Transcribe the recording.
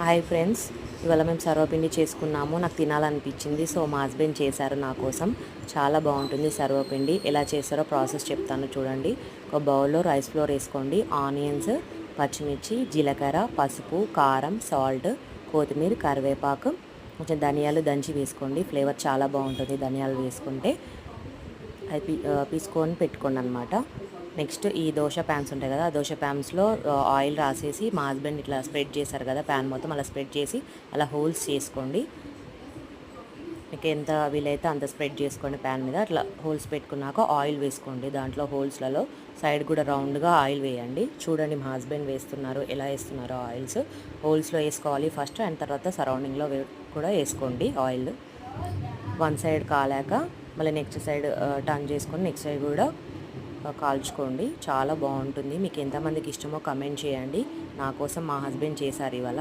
Hi friends, ఇవాళ మేము సర్వపిండి చేసుకున్నాము. నాకు తినాలనిపించింది, సో మా హస్బెండ్ చేశారు నా కోసం. చాలా బాగుంటుంది సర్వపిండి. ఎలా చేస్తారో ప్రాసెస్ చెప్తాను చూడండి. ఒక బౌల్లో రైస్ ఫ్లోర్ వేసుకోండి, ఆనియన్స్, పచ్చిమిర్చి, జీలకర్ర, పసుపు, కారం, సాల్ట్, కొత్తిమీర, కరివేపాకు, కొంచెం ధనియాలు దంచి వేసుకోండి. ఫ్లేవర్ చాలా బాగుంటుంది ధనియాలు వేసుకుంటే. అది పీసుకొని పెట్టుకోండి అనమాట. నెక్స్ట్ ఈ దోశ ప్యాన్స్ ఉంటాయి కదా, ఆ దోశ ప్యాన్స్లో ఆయిల్ రాసేసి మా హస్బెండ్ ఇట్లా స్ప్రెడ్ చేశారు కదా, ప్యాన్ మొత్తం అలా స్ప్రెడ్ చేసి అలా హోల్స్ చేసుకోండి. మీకు ఎంత వీలైతే అంత స్ప్రెడ్ చేసుకోండి ప్యాన్ మీద. అట్లా హోల్స్ పెట్టుకున్నాక ఆయిల్ వేసుకోండి. దాంట్లో హోల్స్లలో సైడ్ కూడా రౌండ్గా ఆయిల్ వేయండి. చూడండి మా హస్బెండ్ వేస్తున్నారు, ఎలా వేస్తున్నారో ఆయిల్స్. హోల్స్లో వేసుకోవాలి ఫస్ట్, అండ్ తర్వాత సరౌండింగ్లో కూడా వేసుకోండి ఆయిల్. వన్ సైడ్ కాలాక మళ్ళీ నెక్స్ట్ సైడ్ టర్న్ చేసుకొని నెక్స్ట్ సైడ్ కూడా కాల్చుకోండి. చాలా బాగుంటుంది. మీకు ఎంతమందికి ఇష్టమో కమెంట్ చేయండి. నా కోసం మా హస్బెండ్ చేశారు ఇవాళ.